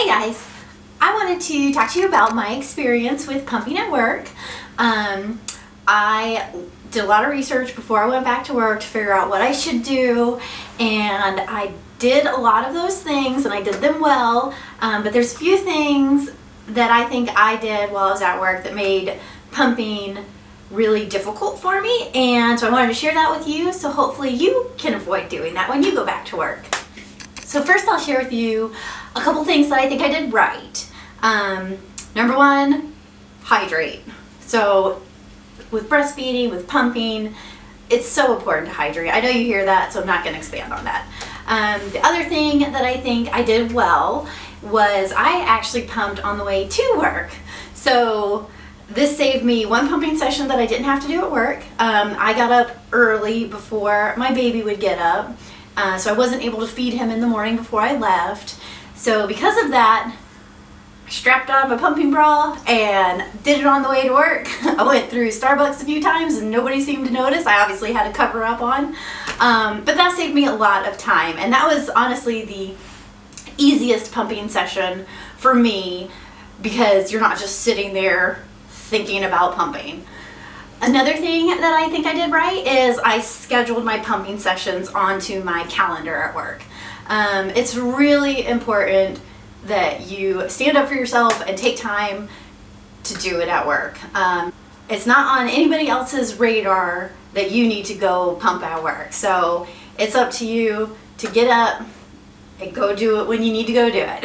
guys, I wanted to talk to you about my experience with pumping at work. I did a lot of research before I went back to work to figure out what I should do, and I did a lot of those things and I did them well, but there's a few things that I think I did while I was at work that made pumping really difficult for me, and so I wanted to share that with you so hopefully you can avoid doing that when you go back to work. So first I'll share with you a couple things that I think I did right. Number one, hydrate. So with breastfeeding, with pumping, it's so important to hydrate. I know you hear that, so I'm not going to expand on that. The other thing that I think I did well was I actually pumped on the way to work. So this saved me one pumping session that I didn't have to do at work. I got up early before my baby would get up, so I wasn't able to feed him in the morning before I left. So because of that, I strapped on my pumping bra and did it on the way to work. I went through Starbucks a few times and nobody seemed to notice. I obviously had a cover up on, but that saved me a lot of time, and that was honestly the easiest pumping session for me because you're not just sitting there thinking about pumping. Another thing that I think I did right is I scheduled my pumping sessions onto my calendar at work. It's really important that you stand up for yourself and take time to do it at work. It's not on anybody else's radar that you need to go pump at work. So it's up to you to get up and go do it when you need to go do it.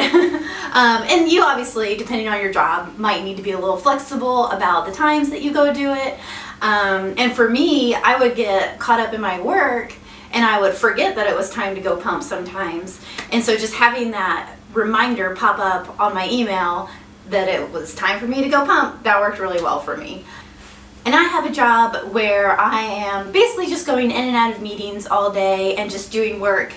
And you obviously, depending on your job, might need to be a little flexible about the times that you go do it. And for me, I would get caught up in my work and I would forget that it was time to go pump sometimes. And so just having that reminder pop up on my email that it was time for me to go pump, that worked really well for me. And I have a job where I am basically just going in and out of meetings all day and just doing work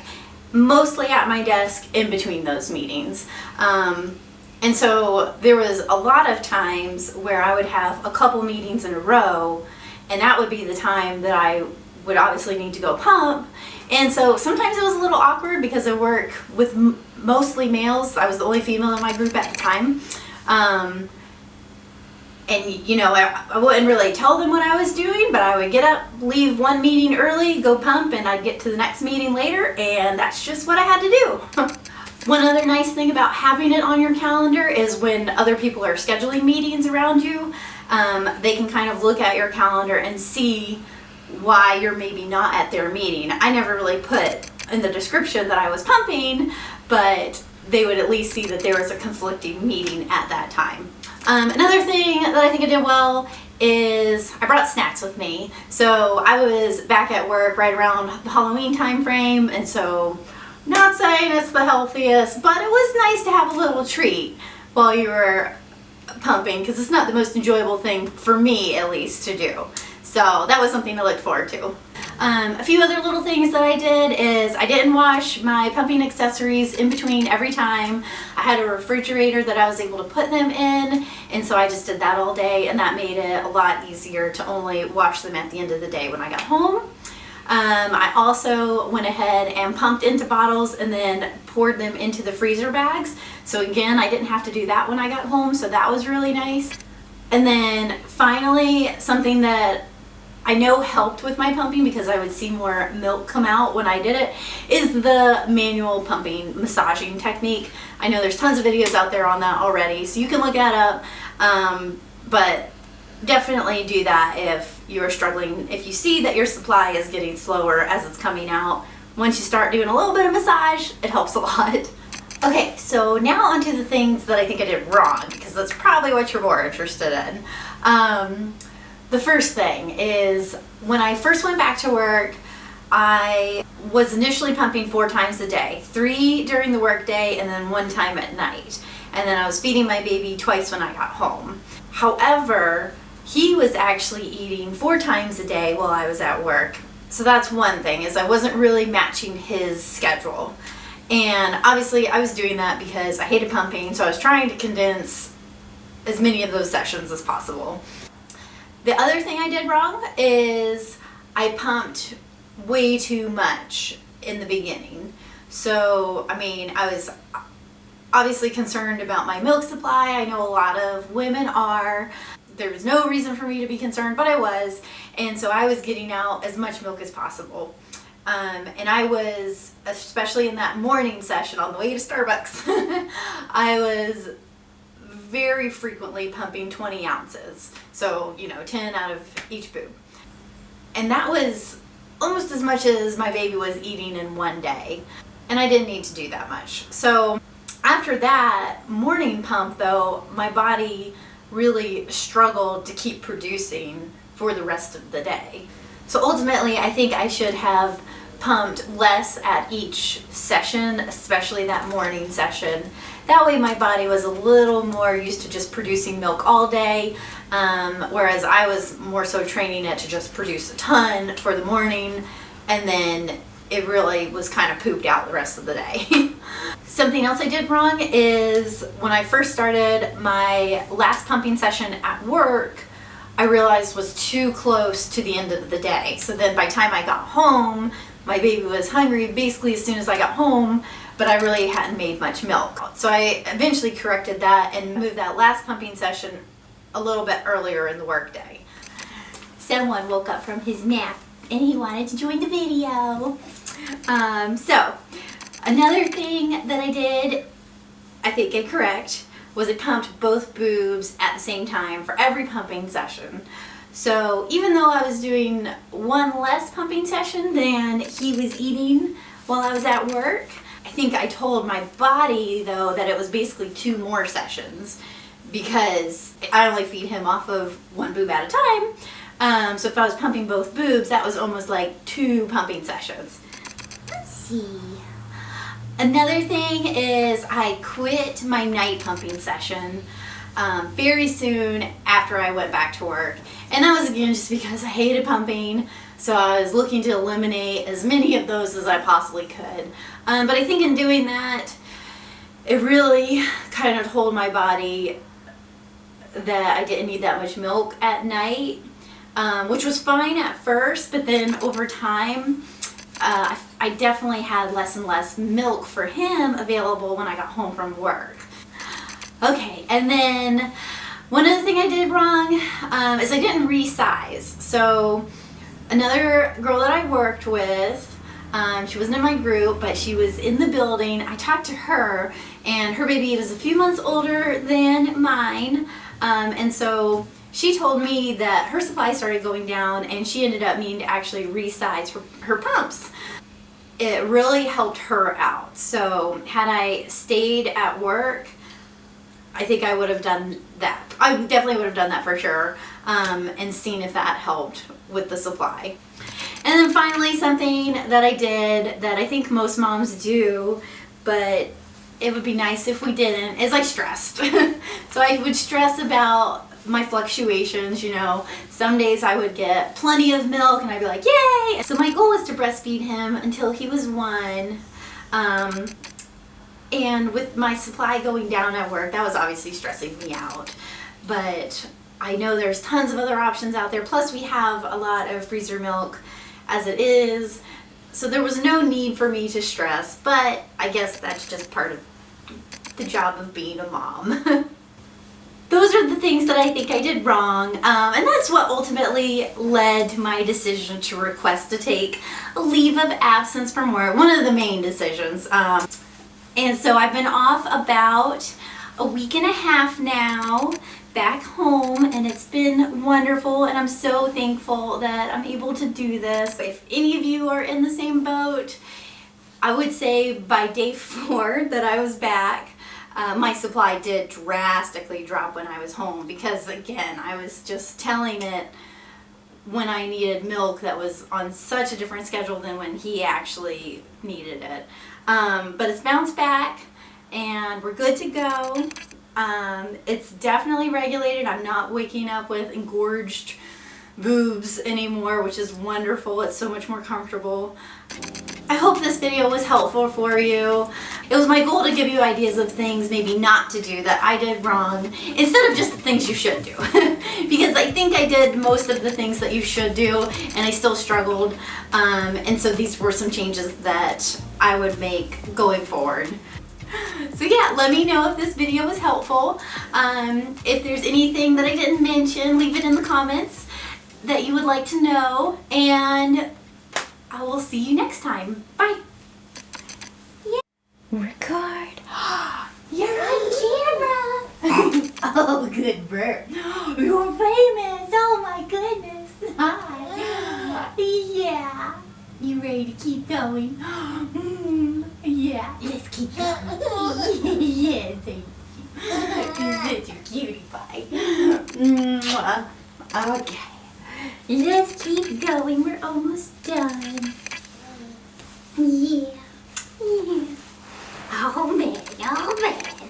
mostly at my desk in between those meetings. And so there was a lot of times where I would have a couple meetings in a row, and that would be the time that I would obviously need to go pump. And so sometimes it was a little awkward because I work with mostly males. I was the only female in my group at the time. And you know, I wouldn't really tell them what I was doing, but I would get up, leave one meeting early, go pump, and I'd get to the next meeting later, and that's just what I had to do. One other nice thing about having it on your calendar is when other people are scheduling meetings around you, they can kind of look at your calendar and see why you're maybe not at their meeting. I never really put in the description that I was pumping, but they would at least see that there was a conflicting meeting at that time. Another thing that I think I did well is I brought snacks with me. So I was back at work right around the Halloween time frame, and so not saying it's the healthiest, but it was nice to have a little treat while you were pumping because it's not the most enjoyable thing for me, at least, to do. So that was something to look forward to. A few other little things that I did is I didn't wash my pumping accessories in between every time. I had a refrigerator that I was able to put them in, and so I just did that all day, and that made it a lot easier to only wash them at the end of the day when I got home. I also went ahead and pumped into bottles and then poured them into the freezer bags. So again, I didn't have to do that when I got home, so that was really nice. And then finally, something that I know helped with my pumping because I would see more milk come out when I did it is the manual pumping massaging technique. I know there's tons of videos out there on that already, so you can look that up, but definitely do that if you're struggling. If you see that your supply is getting slower as it's coming out, once you start doing a little bit of massage, it helps a lot. Okay, so now onto the things that I think I did wrong, because that's probably what you're more interested in. The first thing is when I first went back to work, I was initially pumping 4 times a day, 3 during the work day and then 1 time at night. And then I was feeding my baby twice when I got home. However, he was actually eating 4 times a day while I was at work. So that's one thing, is I wasn't really matching his schedule. And obviously I was doing that because I hated pumping, so I was trying to condense as many of those sessions as possible. The other thing I did wrong is I pumped way too much in the beginning. So, I mean, I was obviously concerned about my milk supply. I know a lot of women are. There was no reason for me to be concerned, but I was. And so I was getting out as much milk as possible. And I was, especially in that morning session on the way to Starbucks, I was very frequently pumping 20 ounces. So, 10 out of each boob. And that was almost as much as my baby was eating in one day. And I didn't need to do that much. So after that morning pump though, my body really struggled to keep producing for the rest of the day. So ultimately, I think I should have pumped less at each session, especially that morning session. That way my body was a little more used to just producing milk all day, whereas I was more so training it to just produce a ton for the morning, and then it really was kind of pooped out the rest of the day. Something else I did wrong is when I first started my last pumping session at work, I realized was too close to the end of the day. So then by the time I got home, my baby was hungry basically as soon as I got home, but I really hadn't made much milk. So I eventually corrected that and moved that last pumping session a little bit earlier in the workday. Someone woke up from his nap and he wanted to join the video. So another thing that I did, I think incorrect, was I pumped both boobs at the same time for every pumping session. So even though I was doing one less pumping session than he was eating while I was at work, I think I told my body though that it was basically 2 more sessions because I only feed him off of 1 boob at a time. So if I was pumping both boobs, that was almost like 2 pumping sessions. Let's see. Another thing is I quit my night pumping session very soon after I went back to work. And that was again just because I hated pumping, so I was looking to eliminate as many of those as I possibly could. But I think in doing that, it really kind of told my body that I didn't need that much milk at night, which was fine at first, but then over time, I definitely had less and less milk for him available when I got home from work. Okay, and then one other thing I did wrong is I didn't resize. So another girl that I worked with, she wasn't in my group, but she was in the building. I talked to her, and her baby was a few months older than mine, and so she told me that her supply started going down and she ended up needing to actually resize her pumps. It really helped her out. So had I stayed at work, I think I would have done that. I definitely would have done that for sure, and seen if that helped with the supply. And then finally, something that I did that I think most moms do, but it would be nice if we didn't, is I stressed. So I would stress about my fluctuations, Some days I would get plenty of milk and I'd be like, yay! So my goal was to breastfeed him until he was 1. And with my supply going down at work, that was obviously stressing me out. But I know there's tons of other options out there. Plus we have a lot of freezer milk as it is. So there was no need for me to stress, but I guess that's just part of the job of being a mom. Those are the things that I think I did wrong, and that's what ultimately led to my decision to request to take a leave of absence from work, one of the main decisions. And so I've been off about a week and a half now, back home, and it's been wonderful, and I'm so thankful that I'm able to do this. If any of you are in the same boat, I would say by day 4 that I was back, my supply did drastically drop when I was home because, again, I was just telling it when I needed milk that was on such a different schedule than when he actually needed it. But it's bounced back and we're good to go. It's definitely regulated. I'm not waking up with engorged boobs anymore, which is wonderful. It's so much more comfortable. I hope this video was helpful for you. It was my goal to give you ideas of things maybe not to do that I did wrong, instead of just the things you should do. Because I think I did most of the things that you should do, and I still struggled. And so these were some changes that I would make going forward. So yeah, let me know if this video was helpful. If there's anything that I didn't mention, leave it in the comments that you would like to know. And I will see you next time. Bye. Yeah. Record. You're on camera. Oh, good burp. You're famous. Oh my goodness. Hi. Yeah. You ready to keep going? Yeah. Let's keep going. Yes, thank you. You're such a cutie pie. Okay. Let's keep going. We're almost done. Yeah. Yeah. Oh man, oh man.